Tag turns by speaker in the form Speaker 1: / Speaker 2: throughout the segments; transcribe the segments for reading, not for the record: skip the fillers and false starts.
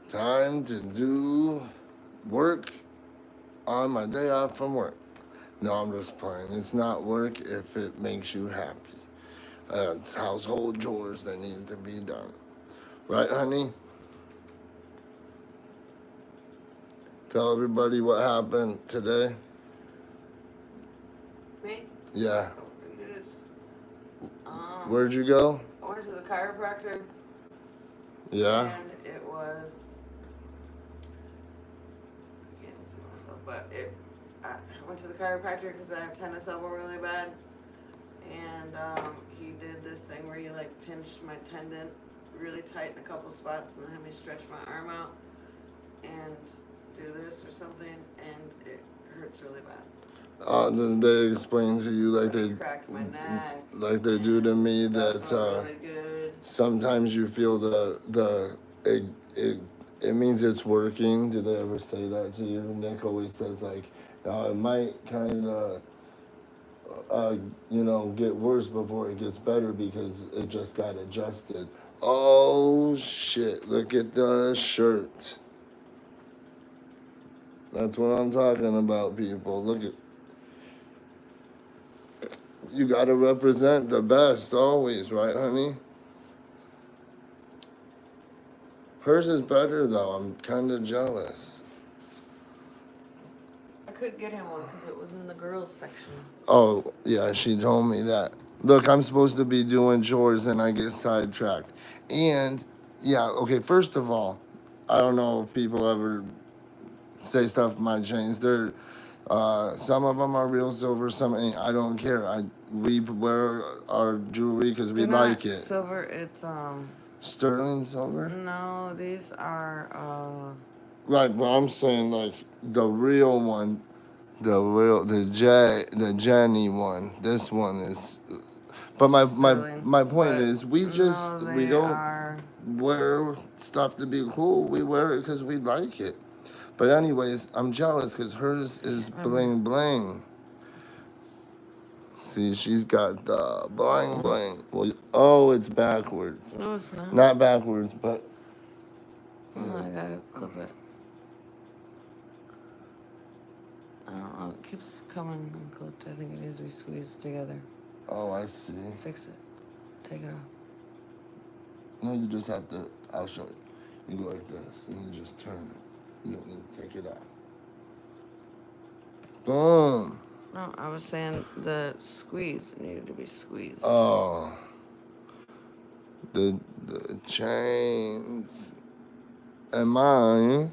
Speaker 1: Time to do work on my day off from work. No, I'm just playing. It's not work if it makes you happy. It's household chores that need to be done. Right, honey? Tell everybody what happened today.
Speaker 2: Me?
Speaker 1: Yeah.
Speaker 2: Oh, you just,
Speaker 1: Where'd you go?
Speaker 2: I went to the chiropractor.
Speaker 1: Yeah.
Speaker 2: And it was, I can't even see myself, but I went to the chiropractor because I have tennis elbow really bad. And he did this thing where he like pinched my tendon really tight in a couple spots and then had me stretch my arm out and do this or something, and it hurts really bad.
Speaker 1: Then they explain to you
Speaker 2: Cracked my neck.
Speaker 1: like they do to me
Speaker 2: That
Speaker 1: that
Speaker 2: felt really good.
Speaker 1: sometimes you feel it means it's working. Did they ever say that to you? Nick always says like, it might kind of get worse before it gets better because it just got adjusted. Oh shit! Look at the shirt. That's what I'm talking about, people. Look at. You gotta represent the best always, right, honey? Hers is better though. I'm kind of jealous.
Speaker 2: I could get him one because it was in the girls section.
Speaker 1: Oh, yeah, she told me that. Look, I'm supposed to be doing chores and I get sidetracked. And, yeah, okay, first of all, I don't know if people ever say stuff might change. Some of them are real silver, some ain't. I don't care. We wear our jewelry because we like it.
Speaker 2: Silver, it's
Speaker 1: Sterling silver?
Speaker 2: No, these are
Speaker 1: Right, but I'm saying like the real one, the Jenny one. This one is. But my point is, we don't wear stuff to be cool. We wear it because we like it. But anyways, I'm jealous because hers is bling bling. See, she's got the bling bling. Well, oh, it's backwards.
Speaker 2: No, it's not.
Speaker 1: Not backwards, but.
Speaker 2: Oh, I gotta clip it. I don't know. It keeps coming unclipped. I think it needs to be squeezed together.
Speaker 1: Oh, I see.
Speaker 2: Fix it. Take it off.
Speaker 1: No, you just have to. I'll show you. You go like this, and you just turn it. You don't need to take it off. Boom.
Speaker 2: No, I was saying the squeeze needed to be squeezed.
Speaker 1: Oh. The chains. And mine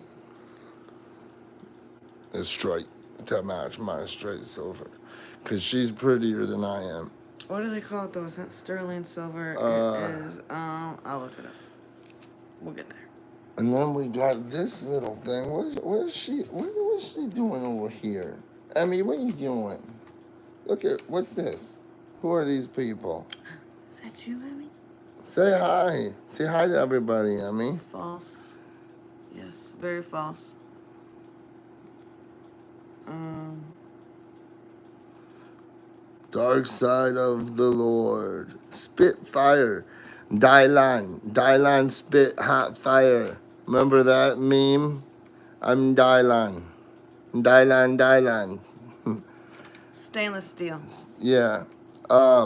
Speaker 1: is straight to match my straight silver. Because she's prettier than I am.
Speaker 2: What do they call it though? Is that sterling silver? It is, I'll look it up. We'll get there.
Speaker 1: And then we got this little thing. What is she doing over here? Emmy, what are you doing? Look at, what's this? Who are these people?
Speaker 2: Is that you, Emmy?
Speaker 1: Say hi. Say hi to everybody, Emmy.
Speaker 2: False. Yes, very false.
Speaker 1: Dark side of the Lord. Spit fire. Dylan spit hot fire. Remember that meme? I'm Dylan. Dylan.
Speaker 2: Stainless steel.
Speaker 1: Yeah. I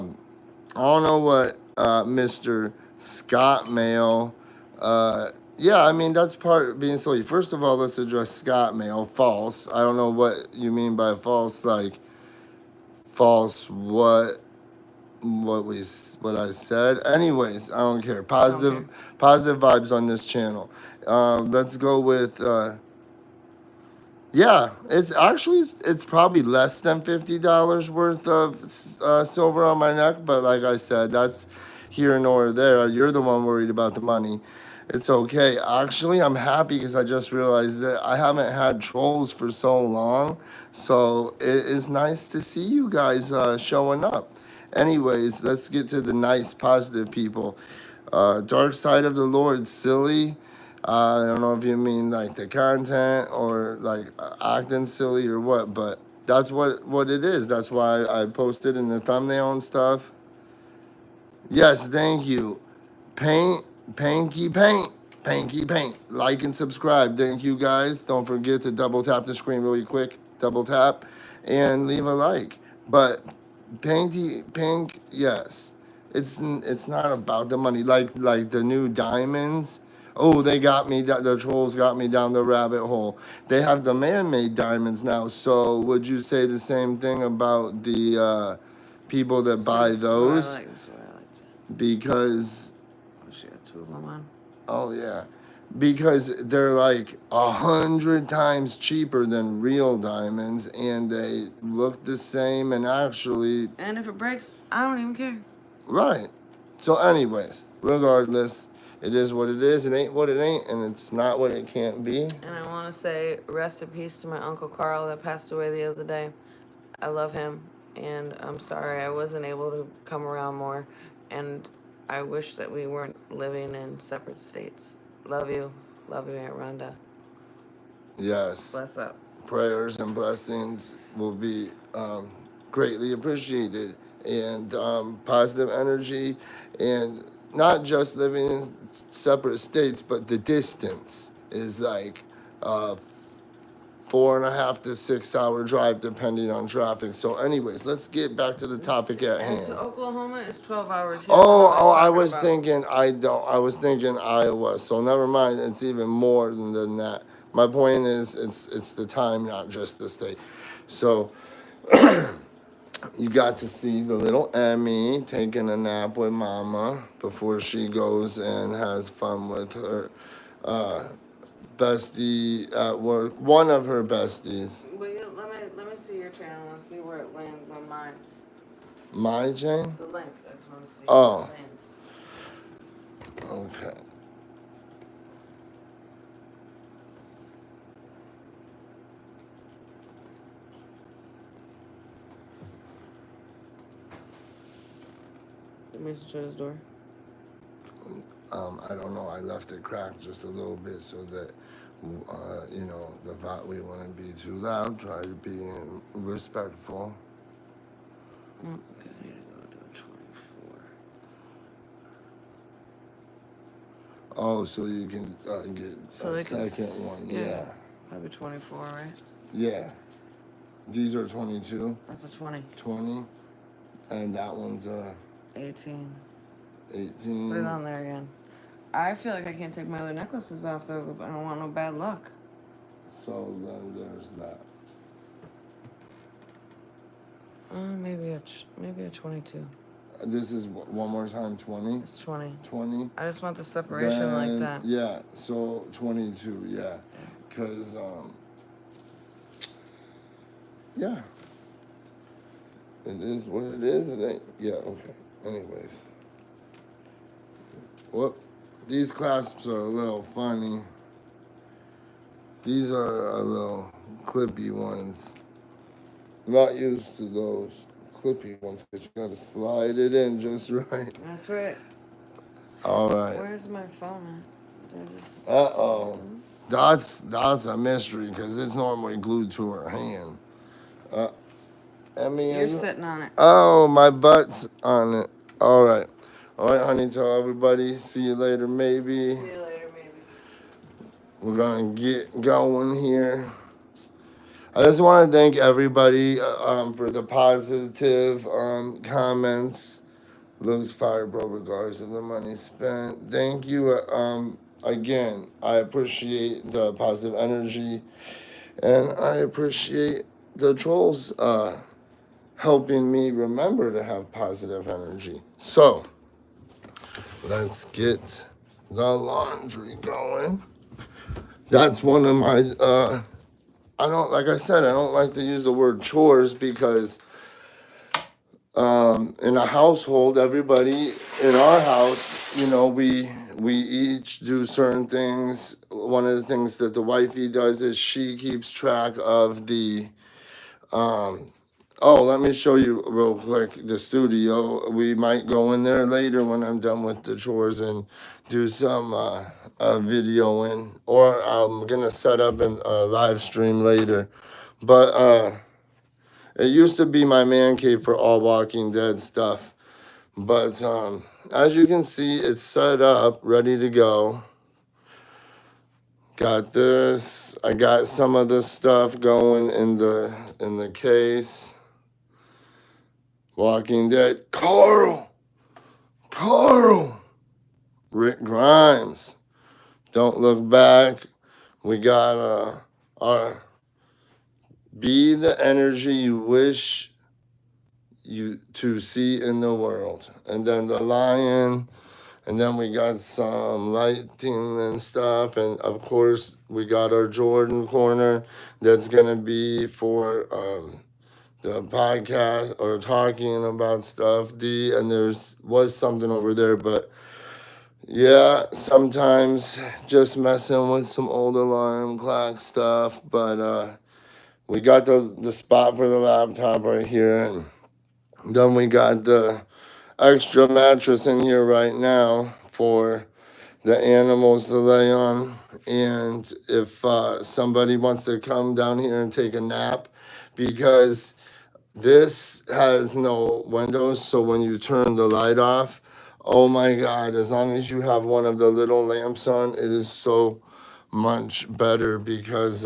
Speaker 1: don't know what Mr. Scott Mail. Yeah, I mean, that's part of being silly. First of all, let's address Scott Mail. False. I don't know what you mean by false. Like, false what I said. Anyways, I don't care. Positive vibes on this channel. Let's go with yeah, it's probably less than $50 worth of silver on my neck, but like I said, that's here nor there. You're the one worried about the money. It's okay. Actually, I'm happy because I just realized that I haven't had trolls for so long, so it is nice to see you guys showing up. Anyways, let's get to the nice, positive people. Dark side of the Lord, silly. I don't know if you mean like the content or like acting silly or what, but that's what it is. That's why I posted in the thumbnail and stuff. Yes, thank you. Paint. Panky Paint. Like and subscribe. Thank you guys. Don't forget to double tap the screen really quick. Double tap and leave a like. But Pink, yes. It's not about the money. Like the new diamonds. Oh, they got me. The trolls got me down the rabbit hole. They have the man-made diamonds now. So would you say the same thing about the people that buy
Speaker 2: This is what I
Speaker 1: those?
Speaker 2: like. This is what I like.
Speaker 1: Because
Speaker 2: Oh, she got two of them on.
Speaker 1: oh yeah, because they're like 100 times cheaper than real diamonds, and they look the same. And actually,
Speaker 2: And if it breaks, I don't even care.
Speaker 1: right. So, anyways, regardless, it is what it is. It ain't what it ain't, and it's not what it can't be.
Speaker 2: And I want to say rest in peace to my Uncle Carl that passed away the other day. I love him, and I'm sorry I wasn't able to come around more. And I wish that we weren't living in separate states. Love you. Love you, Aunt Rhonda.
Speaker 1: Yes.
Speaker 2: Bless up.
Speaker 1: Prayers and blessings will be greatly appreciated, and positive energy, and not just living in separate states, but the distance is like 4.5 to 6 hour drive depending on traffic. So, anyways, let's get back to the topic at
Speaker 2: And
Speaker 1: hand.
Speaker 2: to Oklahoma, it's 12 hours here.
Speaker 1: Oh, I
Speaker 2: talking
Speaker 1: was
Speaker 2: about.
Speaker 1: thinking I was thinking Iowa. So never mind. It's even more than that. My point is, it's the time, not just the state. So you got to see the little Emmy taking a nap with Mama before she goes and has fun with her bestie at work. One of her besties.
Speaker 2: Well, let me see your channel and see where it lands on mine.
Speaker 1: My chain?
Speaker 2: The length. I just want to see
Speaker 1: Oh.
Speaker 2: where it lands.
Speaker 1: Okay.
Speaker 2: Did Mason shut his door?
Speaker 1: I don't know. I left it cracked just a little bit so that, we wouldn't be too loud. Try to be respectful.
Speaker 2: Okay, I need to go to a 24.
Speaker 1: Oh, so you can get
Speaker 2: So
Speaker 1: a
Speaker 2: they can
Speaker 1: second one.
Speaker 2: yeah.
Speaker 1: Yeah.
Speaker 2: Probably 24, right?
Speaker 1: Yeah. These are 22.
Speaker 2: That's a 20.
Speaker 1: 20. And that one's
Speaker 2: 18.
Speaker 1: 18.
Speaker 2: Put it on there again. I feel like I can't take my other necklaces off though. I don't want no bad luck.
Speaker 1: So then there's that.
Speaker 2: Maybe a 22.
Speaker 1: This is one more time 20.
Speaker 2: It's 20.
Speaker 1: 20.
Speaker 2: I just want the separation like
Speaker 1: Then,
Speaker 2: that.
Speaker 1: Yeah, so 22, yeah. Because, yeah. It is what it is. It ain't. Yeah, okay. Anyways. Whoop. These clasps are a little funny. These are a little clippy ones. I'm not used to those clippy ones because you gotta slide it in just right.
Speaker 2: That's right.
Speaker 1: All right.
Speaker 2: Where's my phone at? Did I just...
Speaker 1: Uh-oh. That's a mystery because it's normally glued to her hand.
Speaker 2: You're sitting on it.
Speaker 1: Oh, my butt's on it. All right. All right, honey, tell everybody. See you later, maybe.
Speaker 2: See you later, maybe.
Speaker 1: We're going to get going here. I just want to thank everybody for the positive comments. Looks fire, bro, regardless of the money spent. Thank you. Again, I appreciate the positive energy, and I appreciate the trolls helping me remember to have positive energy. So, let's get the laundry going. That's one of my, like I said, I don't like to use the word chores because in a household, everybody in our house, we each do certain things. One of the things that the wifey does is she keeps track of the, let me show you real quick the studio. We might go in there later when I'm done with the chores and do some videoing, or I'm gonna set up a live stream later. But it used to be my man cave for all Walking Dead stuff. But as you can see, it's set up, ready to go. Got this. I got some of the stuff going in the case. Walking Dead. Carl. Rick Grimes. Don't look back. We got our be the energy you wish you to see in the world. And then the lion, and then we got some lighting and stuff, and of course we got our Jordan corner that's gonna be for the podcast or talking about stuff. And was something over there, but yeah, sometimes just messing with some old alarm clock stuff. But we got the spot for the laptop right here, and then we got the extra mattress in here right now for the animals to lay on. And if somebody wants to come down here and take a nap, because this has no windows, so when you turn the light off, oh my God, as long as you have one of the little lamps on, it is so much better because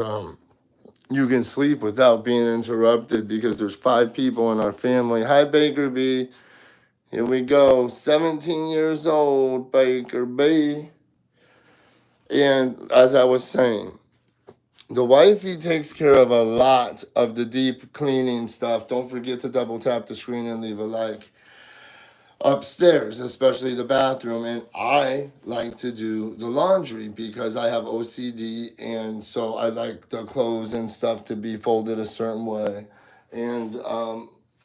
Speaker 1: you can sleep without being interrupted because there's 5 people in our family. Hi, Baker B. Here we go. 17 years old, Baker B. And as I was saying, the wifey takes care of a lot of the deep cleaning stuff. Don't forget to double tap the screen and leave a like. Upstairs, especially the bathroom, and I like to do the laundry because I have OCD, and so I like the clothes and stuff to be folded a certain way. And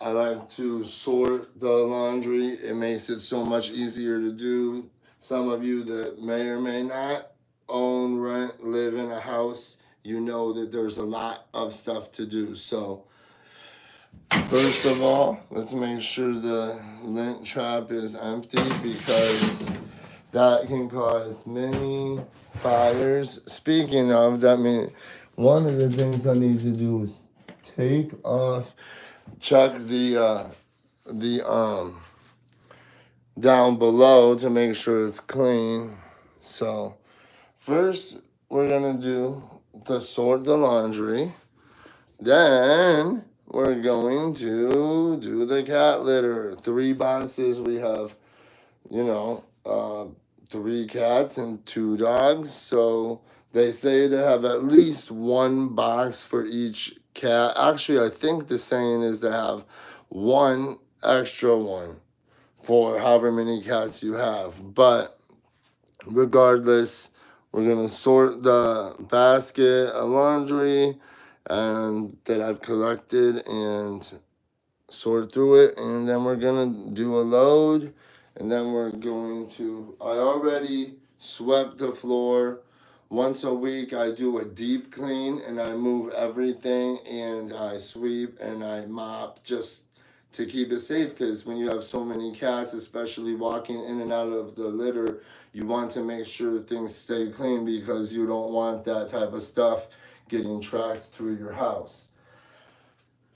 Speaker 1: I like to sort the laundry. It makes it so much easier to do. Some of you that may or may not own, rent, live in a house, you know that there's a lot of stuff to do. So first of all, let's make sure the lint trap is empty because that can cause many fires. Speaking of, that means one of the things I need to do is take off, check the down below to make sure it's clean. So first we're gonna do the sort the laundry. Then we're going to do the cat litter. 3 boxes. We have, you know, 3 cats and 2 dogs. So they say to have at least 1 box for each cat. Actually, I think the saying is to have 1 extra one for however many cats you have. But regardless, we're going to sort the basket of laundry and that I've collected and sort through it, and then we're gonna do a load, and then we're going to I already swept the floor. Once a week I do a deep clean and I move everything and I sweep and I mop just to keep it safe, because when you have so many cats, especially walking in and out of the litter, you want to make sure things stay clean because you don't want that type of stuff getting tracked through your house.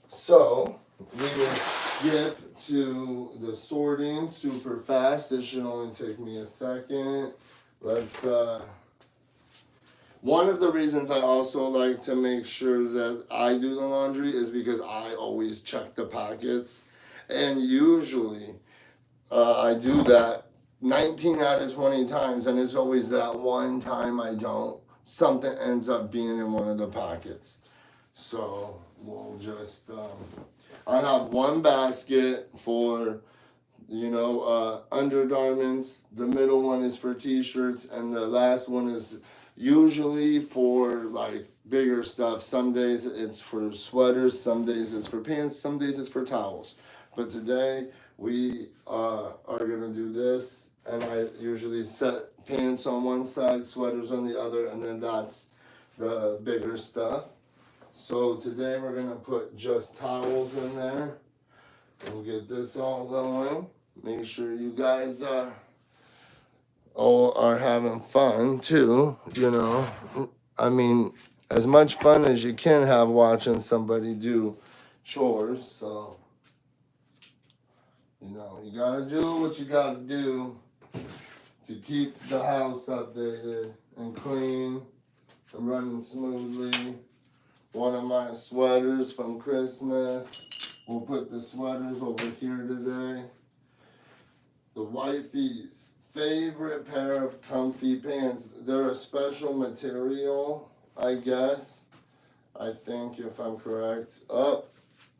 Speaker 1: So we will skip to the sorting super fast. This should only take me a second. Let's one of the reasons I also like to make sure that I do the laundry is because I always check the pockets, and usually I do that 19 out of 20 times, and it's always that one time I don't. Something ends up being in one of the pockets. So we'll just, I have 1 basket for, undergarments. The middle one is for t-shirts, and the last one is usually for like bigger stuff. Some days it's for sweaters, some days it's for pants, some days it's for towels. But today we are gonna do this, and I usually set pants on one side, sweaters on the other, and then that's the bigger stuff. So today we're gonna put just towels in there and get this all going. Make sure you guys all are having fun too, I mean, as much fun as you can have watching somebody do chores. So, you gotta do what you gotta do to keep the house updated and clean I'm running smoothly. One of my sweaters from Christmas. We'll put the sweaters over here today. The wifey's favorite pair of comfy pants. They're a special material, I guess. I think, if I'm correct. Oh,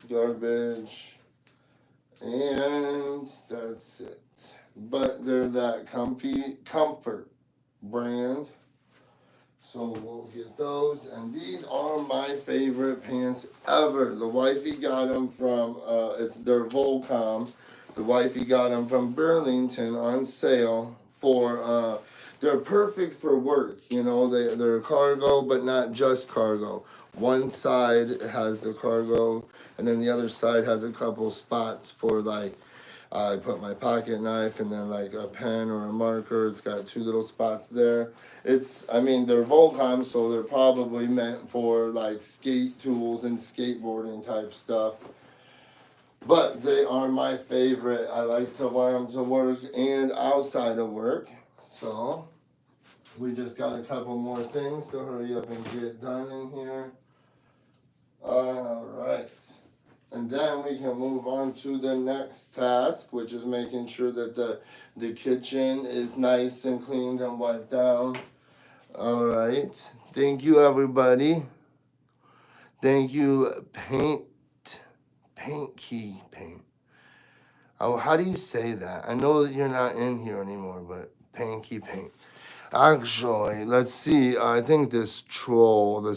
Speaker 1: garbage. And that's it. But they're that comfort brand. So we'll get those. And these are my favorite pants ever. The wifey got them from, they're Volcom. The wifey got them from Burlington on sale for, they're perfect for work. You know, they're cargo, but not just cargo. One side has the cargo, and then the other side has a couple spots for, like, I put my pocket knife and then like a pen or a marker. It's got two little spots there. They're Volcom, so they're probably meant for like skate tools and skateboarding type stuff. But they are my favorite. I like to wear them to work and outside of work. So we just got a couple more things to hurry up and get done in here. All right. And then we can move on to the next task, which is making sure that the kitchen is nice and cleaned and wiped down. All right. Thank you, everybody. Thank you, Paint Key. Oh, how do you say that? I know that you're not in here anymore, but Paint Key Paint. Actually, let's see. I think this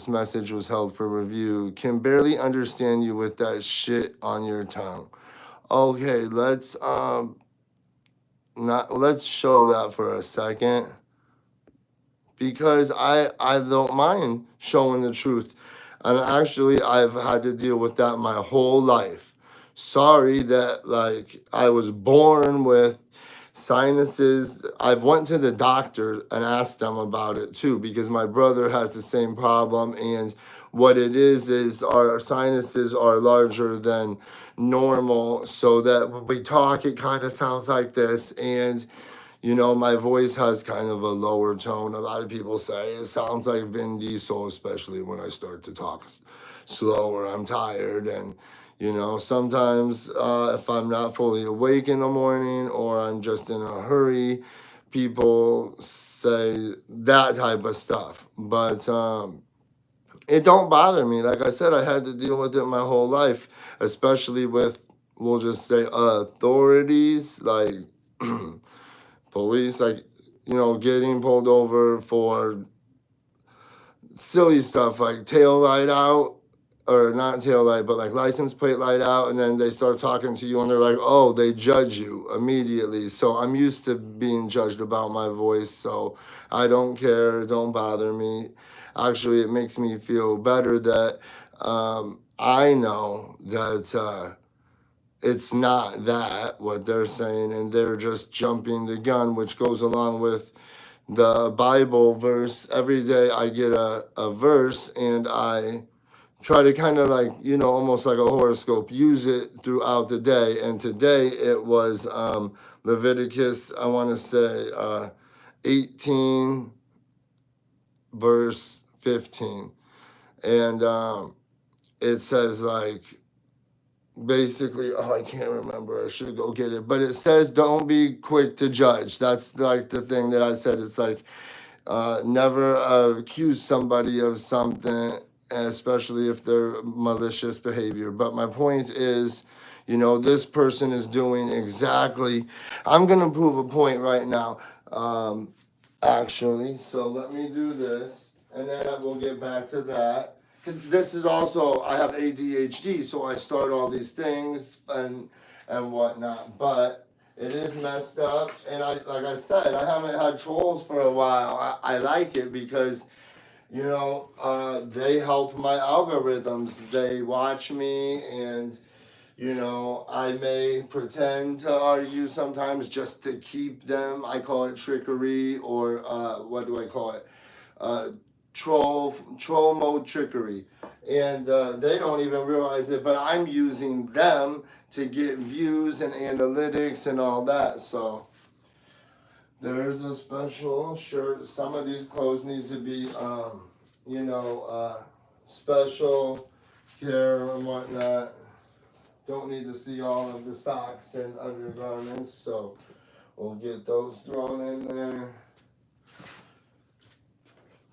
Speaker 1: message was held for review. Can barely understand you with that shit on your tongue. Okay, let's show that for a second. Because I don't mind showing the truth. And actually I've had to deal with that my whole life. Sorry that like I was born with sinuses. I've went to the doctor and asked them about it too, because my brother has the same problem, and what it is our sinuses are larger than normal, so that when we talk it kind of sounds like this, and you know, my voice has kind of a lower tone. A lot of people say it sounds like Vin Diesel, especially when I start to talk slower. I'm tired, and you know, sometimes if I'm not fully awake in the morning or I'm just in a hurry, people say that type of stuff. But it don't bother me. Like I said, I had to deal with it my whole life, especially with, we'll just say, authorities like police, like, you know, getting pulled over for silly stuff like tail light out, or not tail light, but like license plate light out, and then they start talking to you and they're like, oh, they judge you immediately. So I'm used to being judged about my voice, so I don't care, it don't bother me. Actually, it makes me feel better that I know that it's not that what they're saying, and they're just jumping the gun, which goes along with the Bible verse. Every day I get a verse, and I try to kind of, like, you know, almost like a horoscope, use it throughout the day. And today it was Leviticus, I want to say 18 verse 15. And it says, like, basically, oh, I can't remember, I should go get it, but it says don't be quick to judge. That's like the thing that I said. It's like never accuse somebody of something, especially if they're malicious behavior. But my point is, you know, this person is doing exactly, I'm gonna prove a point right now, actually. So let me do this, and then we'll get back to that. Because this is also, I have ADHD, so I start all these things and whatnot. But it is messed up, and like I said, I haven't had trolls for a while. I like it because, you know, they help my algorithms. They watch me, and you know, I may pretend to argue sometimes just to keep them. I call it trickery, or what do I call it? Troll mode trickery, and they don't even realize it, but I'm using them to get views and analytics and all that. So there's a special shirt. Some of these clothes need to be you know, special care and whatnot. Don't need to see all of the socks and undergarments, so we'll get those thrown in there.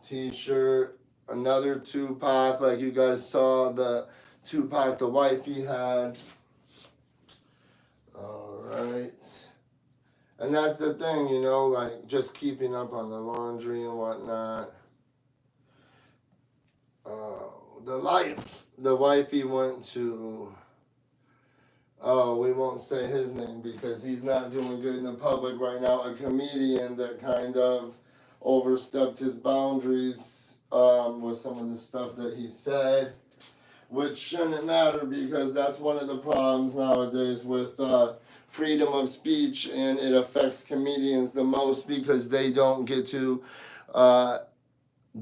Speaker 1: T-shirt, another Tupac, like you guys saw the Tupac the wifey had. Alright. And that's the thing, you know, like just keeping up on the laundry and whatnot. The wifey went to, oh, we won't say his name because he's not doing good in the public right now. A comedian that kind of overstepped his boundaries with some of the stuff that he said, which shouldn't matter because that's one of the problems nowadays with freedom of speech, and it affects comedians the most because they don't get to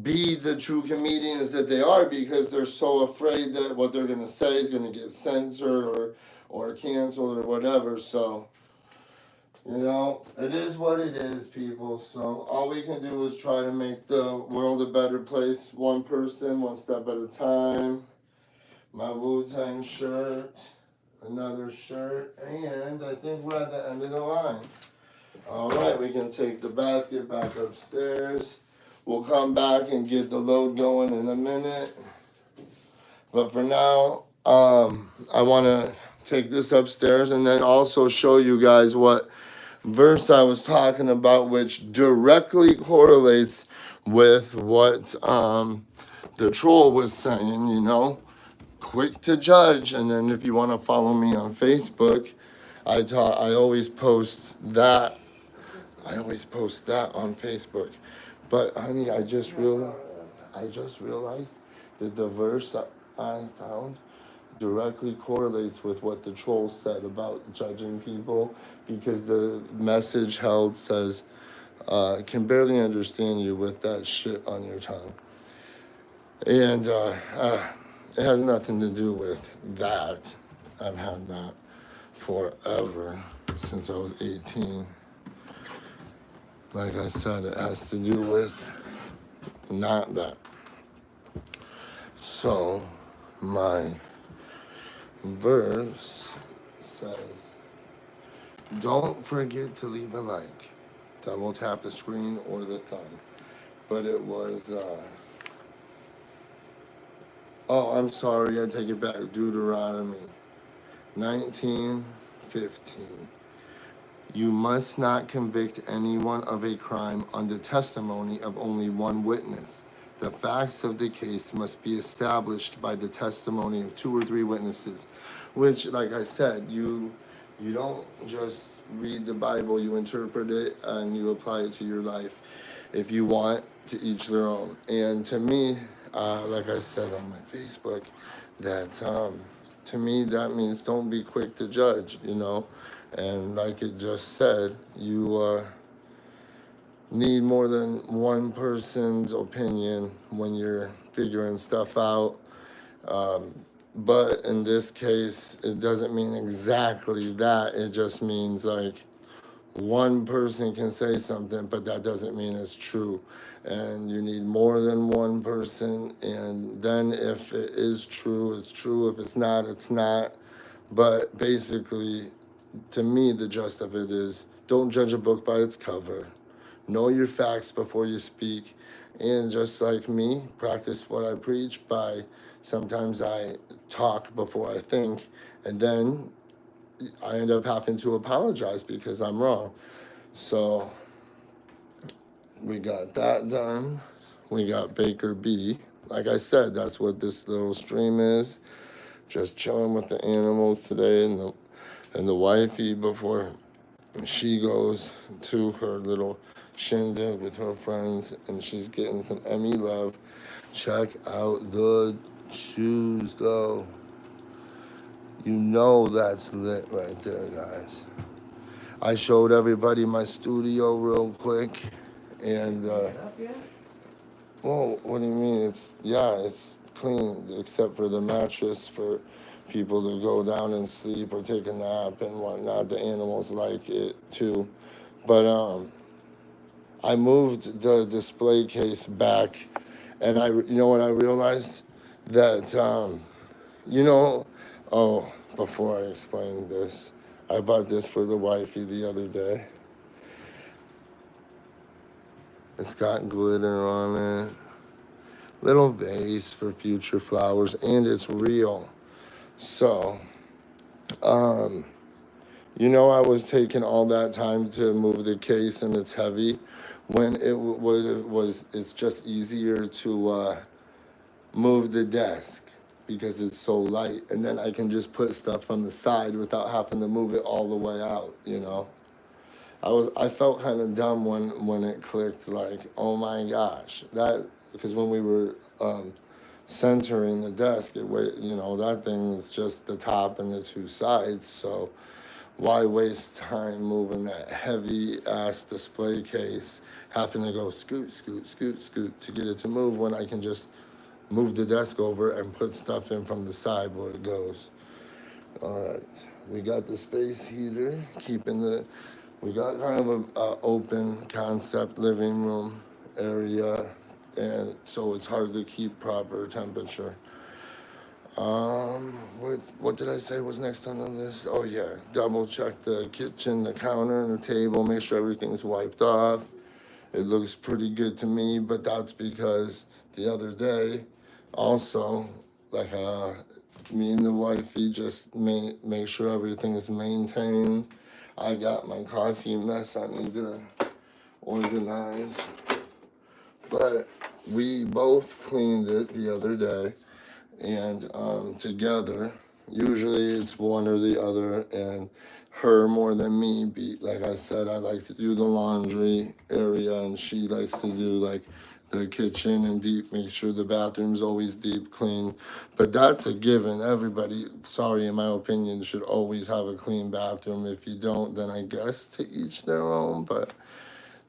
Speaker 1: be the true comedians that they are because they're so afraid that what they're going to say is going to get censored or canceled or whatever. So, you know, it is what it is, people. So all we can do is try to make the world a better place, one person, one step at a time. My Wu-Tang shirt, another shirt, and I think we're at the end of the line. All right, we can take the basket back upstairs. We'll come back and get the load going in a minute. But for now, I want to take this upstairs and then also show you guys what verse I was talking about, which directly correlates with what the troll was saying, you know. Quick to judge. And then if you want to follow me on Facebook, I always post that. I always post that on Facebook. But honey, I just realized that the verse I found directly correlates with what the troll said about judging people, because the message held says, can barely understand you with that shit on your tongue. And it has nothing to do with that. I've had that forever, since I was 18. Like I said, it has to do with not that. So, my verse says, don't forget to leave a like. Double tap the screen or the thumb. But it was, oh, I'm sorry, I take it back. Deuteronomy 19:15. You must not convict anyone of a crime on the testimony of only one witness. The facts of the case must be established by the testimony of 2 or 3 witnesses. Which, like I said, you don't just read the Bible, you interpret it and you apply it to your life. If you want, to each their own. And to me, like I said on my Facebook, that to me that means don't be quick to judge, you know. And like it just said, you need more than one person's opinion when you're figuring stuff out. But in this case, it doesn't mean exactly that. It just means like one person can say something, but that doesn't mean it's true. And you need more than one person. And then if it is true, it's true. If it's not, it's not. But basically, to me, the gist of it is don't judge a book by its cover. Know your facts before you speak. And just like me, practice what I preach by sometimes I talk before I think. And then I end up having to apologize because I'm wrong. So we got that done. We got Baker B. Like I said, that's what this little stream is. Just chilling with the animals today and the wifey before she goes to her little shindig with her friends, and she's getting some Emmy love. Check out the shoes, though. You know that's lit right there, guys. I showed everybody my studio real quick, and well, what do you mean? It's clean except for the mattress for people to go down and sleep or take a nap and whatnot. The animals like it too, but I moved the display case back And you know what I realized? That, you know, oh, before I explain this, I bought this for the wifey the other day. It's got glitter on it, little vase for future flowers, and it's real. So, you know, I was taking all that time to move the case, and it's heavy. When it's just easier to move the desk because it's so light, and then I can just put stuff on the side without having to move it all the way out. You know, I felt kind of dumb when it clicked. Like, oh my gosh, that because when we were centering the desk, you know, that thing is just the top and the two sides. So why waste time moving that heavy ass display case, having to go scoot, scoot, scoot, scoot to get it to move when I can just move the desk over and put stuff in from the side where it goes. All right, we got the space heater, we got kind of a open concept living room area, and so it's hard to keep proper temperature. What did I say was next on the list? Oh yeah, double check the kitchen, the counter, and the table. Make sure everything's wiped off. It looks pretty good to me, but that's because the other day, also, like me and the wifey just make sure everything is maintained. I got my coffee mess I need to organize, but we both cleaned it the other day, and together. Usually it's one or the other, and her more than me. Like I said, I like to do the laundry area, and she likes to do like the kitchen and make sure the bathroom's always deep clean. But that's a given. Everybody, sorry, in my opinion, should always have a clean bathroom. If you don't, then I guess to each their own. But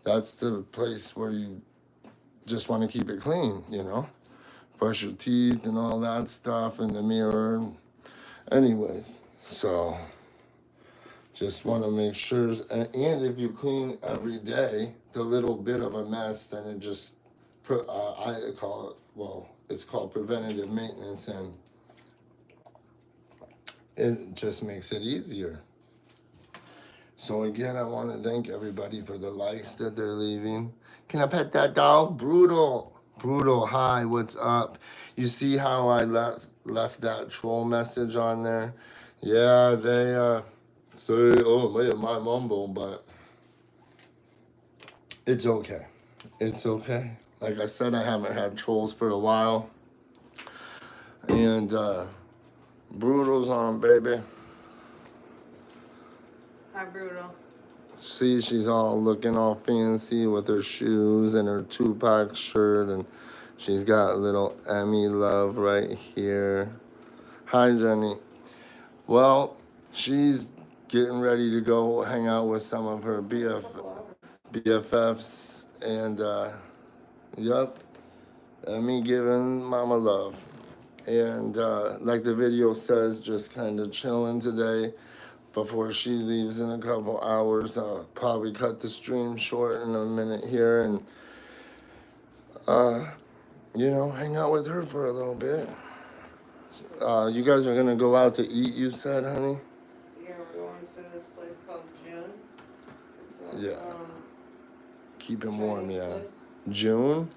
Speaker 1: that's the place where you just want to keep it clean, you know? Brush your teeth and all that stuff in the mirror. Anyways, so just want to make sure. And if you clean every day, the little bit of a mess, then it just, I call it, well, it's called preventative maintenance, and it just makes it easier. So again, I want to thank everybody for the likes that they're leaving. Can I pet that dog? Brutal, hi, what's up? You see how I left that troll message on there? Yeah, they say, oh, look at my mumble, but it's okay. It's okay. Like I said, I haven't had trolls for a while. And Brutal's on, baby.
Speaker 2: Hi, Brutal.
Speaker 1: See, she's all looking all fancy with her shoes and her Tupac shirt, and she's got little Emmy Love right here. Hi, Jenny. Well, she's getting ready to go hang out with some of her BFFs, and yep, Emmy giving Mama love. And like the video says, just kind of chilling today before she leaves in a couple hours. I'll probably cut the stream short in a minute here, and you know, hang out with her for a little bit. You guys are gonna go out to eat, you said, honey?
Speaker 2: Yeah, we're going to this place called June. It's a,
Speaker 1: Yeah. Keep him
Speaker 2: Chinese
Speaker 1: warm, yeah.
Speaker 2: place.
Speaker 1: June?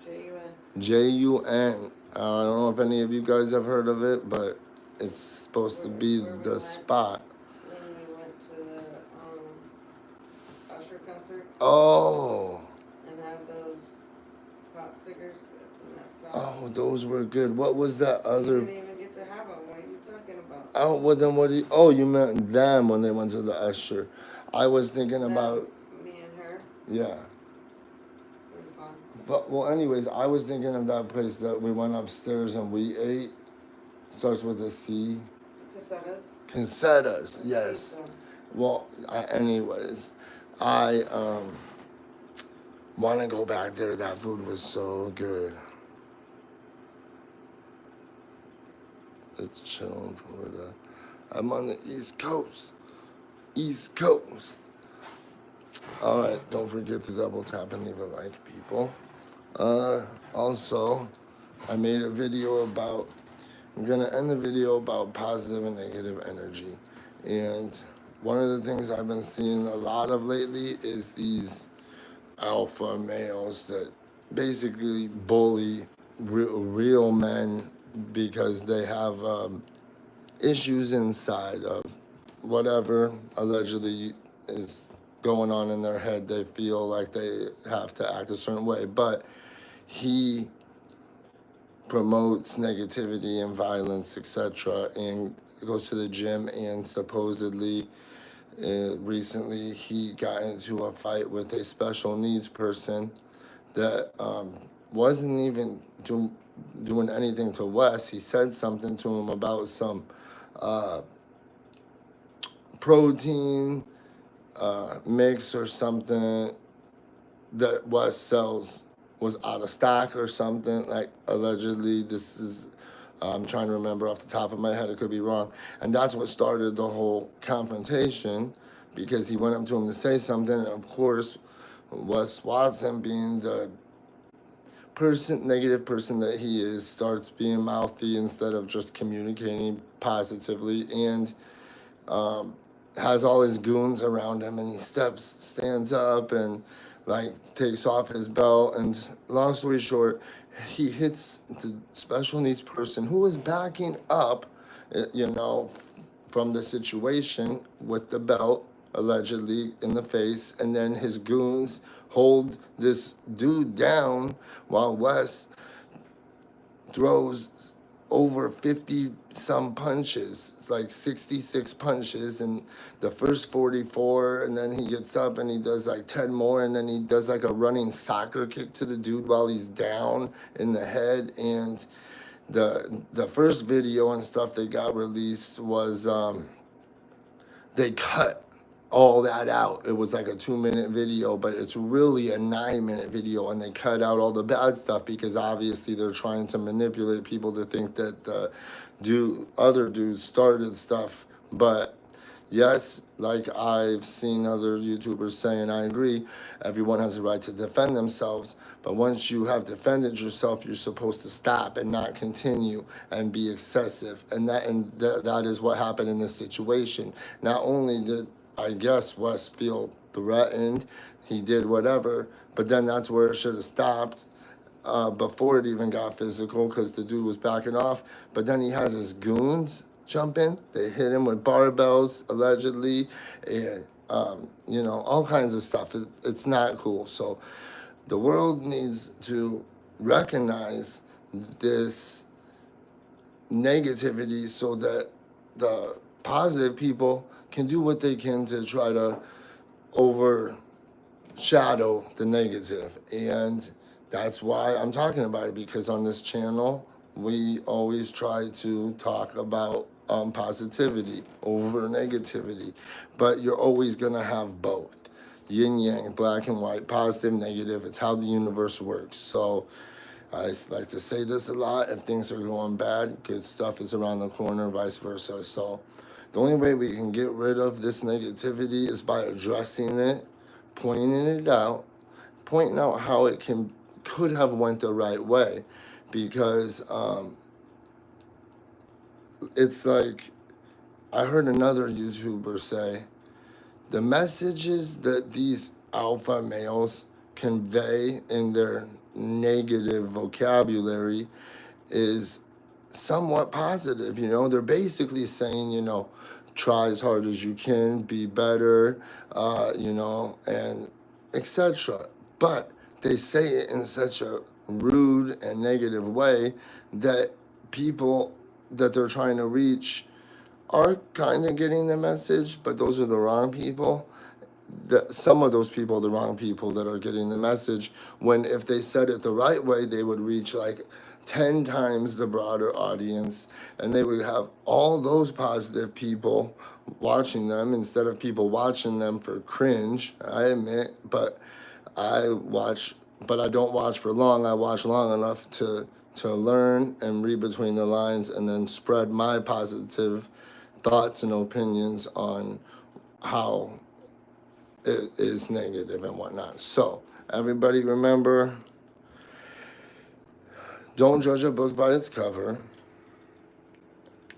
Speaker 2: Jun.
Speaker 1: Jun. I don't know if any of you guys have heard of it, but it's supposed to be the spot.
Speaker 2: When we went to the Usher concert.
Speaker 1: Oh.
Speaker 2: And had those pot stickers and that sauce.
Speaker 1: Oh, those were good. What was that other?
Speaker 2: You didn't even get to have them. What are you talking about?
Speaker 1: Oh, well then what do you? Oh, you meant them when they went to the Usher. I was thinking about.
Speaker 2: Me and her.
Speaker 1: Yeah.
Speaker 2: Fun.
Speaker 1: But well, anyways, I was thinking of that place that we went upstairs and we ate. Starts with a C. Casetas, yes. Well, anyways, I want to go back there. That food was so good. It's chilling, Florida. I'm on the East Coast. East Coast. All right, don't forget to double tap and leave a like, people. Also, I made a video about, I'm gonna end the video about positive and negative energy. And one of the things I've been seeing a lot of lately is these alpha males that basically bully real men because they have issues inside of whatever allegedly is going on in their head. They feel like they have to act a certain way, but he promotes negativity and violence, etc., and goes to the gym. And supposedly, recently, he got into a fight with a special needs person that wasn't even doing anything to Wes. He said something to him about some uh, protein mix or something that Wes sells was out of stock or something. Like, allegedly, this is, I'm trying to remember off the top of my head, it could be wrong. And that's what started the whole confrontation, because he went up to him to say something. And of course, Wes Watson, being the negative person that he is, starts being mouthy instead of just communicating positively. And has all his goons around him, and he stands up and like takes off his belt. And long story short, he hits the special needs person who was backing up, you know, from the situation with the belt, allegedly, in the face. And then his goons hold this dude down while Wes throws over 50 some punches. It's like 66 punches, and the first 44, and then he gets up and he does like 10 more, and then he does like a running soccer kick to the dude while he's down in the head. And the first video and stuff that got released was they cut all that out. It was like a 2 minute video, but it's really a 9 minute video, and they cut out all the bad stuff because obviously they're trying to manipulate people to think that the other dudes started stuff. But yes, like I've seen other YouTubers saying, I agree, everyone has a right to defend themselves. But once you have defended yourself, you're supposed to stop and not continue and be excessive. And that is what happened in this situation. Not only did, I guess, Wes feel threatened, he did whatever, but then that's where it should have stopped. Before it even got physical, because the dude was backing off. But then he has his goons jump in. They hit him with barbells, allegedly, and all kinds of stuff. It's not cool. So the world needs to recognize this negativity so that the positive people can do what they can to try to overshadow the negative. And that's why I'm talking about it, because on this channel, we always try to talk about positivity over negativity. But you're always going to have both. Yin yang, black and white, positive, negative. It's how the universe works. So I like to say this a lot. If things are going bad, good stuff is around the corner, vice versa. So the only way we can get rid of this negativity is by addressing it, pointing it out, pointing out how it could have went the right way. Because it's like, I heard another YouTuber say, the messages that these alpha males convey in their negative vocabulary is somewhat positive. They're basically saying, try as hard as you can, be better, and etc. But they say it in such a rude and negative way that people that they're trying to reach are kind of getting the message, but those are the wrong people. Some of those people are the wrong people that are getting the message, when if they said it the right way, they would reach like 10 times the broader audience, and they would have all those positive people watching them instead of people watching them for cringe. I admit, but I watch, but I don't watch for long. I watch long enough to learn and read between the lines, and then spread my positive thoughts and opinions on how it is negative and whatnot. So everybody remember, Don't judge a book by its cover.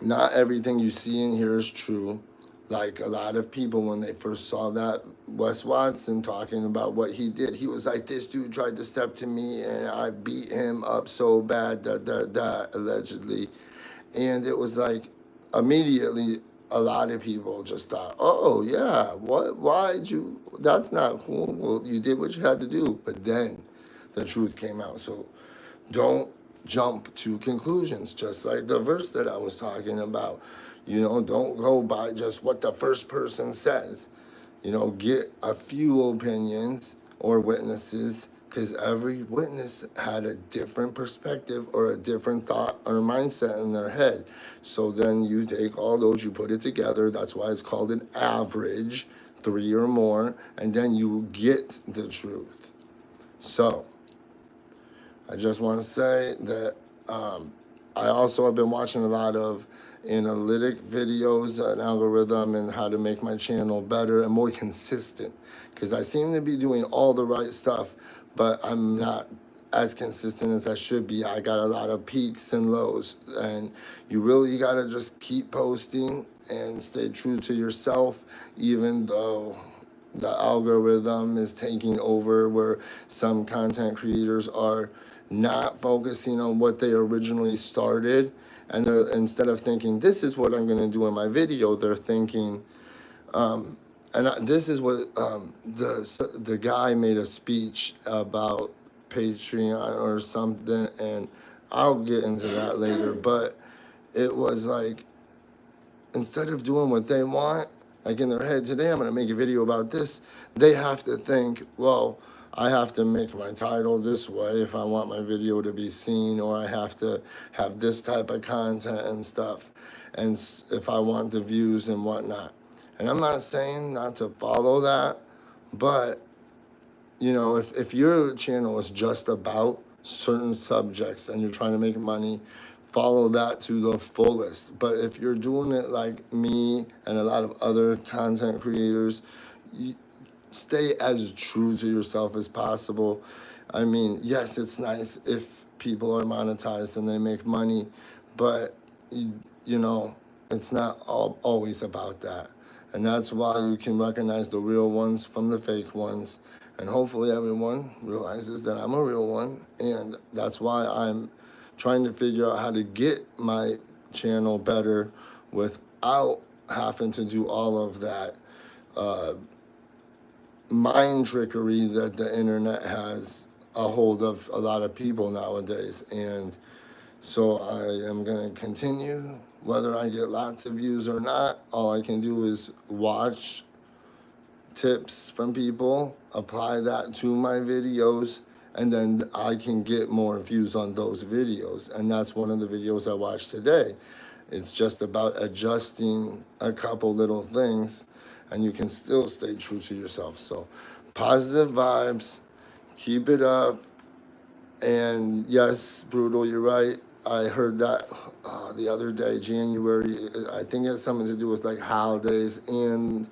Speaker 1: Not everything you see and hear is true. Like a lot of people, when they first saw that Wes Watson talking about what he did, he was like, "This dude tried to step to me, and I beat him up so bad that allegedly." And it was like immediately a lot of people just thought, "Oh yeah, what? Why'd you? That's not cool." Well, you did what you had to do, but then the truth came out. So don't jump to conclusions, just like the verse that I was talking about. Don't go by just what the first person says. Get a few opinions or witnesses, because every witness had a different perspective or a different thought or mindset in their head. So then you take all those, you put it together. That's why it's called an average, three or more, and then you get the truth. So I just want to say that I also have been watching a lot of analytic videos, an algorithm, and how to make my channel better and more consistent. Because I seem to be doing all the right stuff, but I'm not as consistent as I should be. I got a lot of peaks and lows, and you really got to just keep posting and stay true to yourself, even though the algorithm is taking over, where some content creators are not focusing on what they originally started, and they're, instead of thinking this is what I'm going to do in my video, they're thinking this is what the guy made a speech about Patreon or something, and I'll get into that later. But it was like, instead of doing what they want, like in their head, today I'm going to make a video about this, they have to think, well, I have to make my title this way if I want my video to be seen, or I have to have this type of content and stuff, and if I want the views and whatnot. And I'm not saying not to follow that, but if your channel is just about certain subjects and you're trying to make money, follow that to the fullest. But if you're doing it like me and a lot of other content creators, stay as true to yourself as possible. I mean, yes, it's nice if people are monetized and they make money, but it's not always about that. And that's why you can recognize the real ones from the fake ones. And hopefully everyone realizes that I'm a real one. And that's why I'm trying to figure out how to get my channel better without having to do all of that mind trickery that the internet has a hold of a lot of people nowadays. And so I am going to continue, whether I get lots of views or not. All I can do is watch tips from people, apply that to my videos, and then I can get more views on those videos. And that's one of the videos I watched today. It's just about adjusting a couple little things, and you can still stay true to yourself. So positive vibes, keep it up. And yes, Brutal, you're right. I heard that the other day, January. I think it has something to do with like holidays and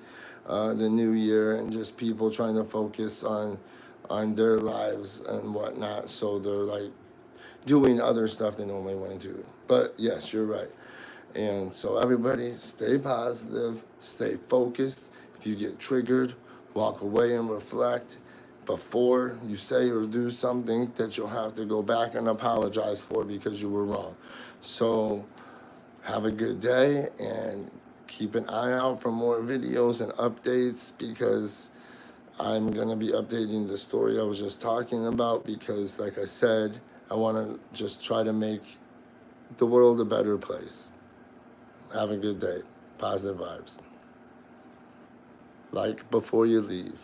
Speaker 1: the new year, and just people trying to focus on their lives and whatnot. So they're like doing other stuff they normally want to do. But yes, you're right. And so everybody stay positive, stay focused. If you get triggered, walk away and reflect before you say or do something that you'll have to go back and apologize for because you were wrong. So have a good day, and keep an eye out for more videos and updates, because I'm going to be updating the story I was just talking about, because like I said, I want to just try to make the world a better place. Have a good day. Positive vibes. Like before you leave.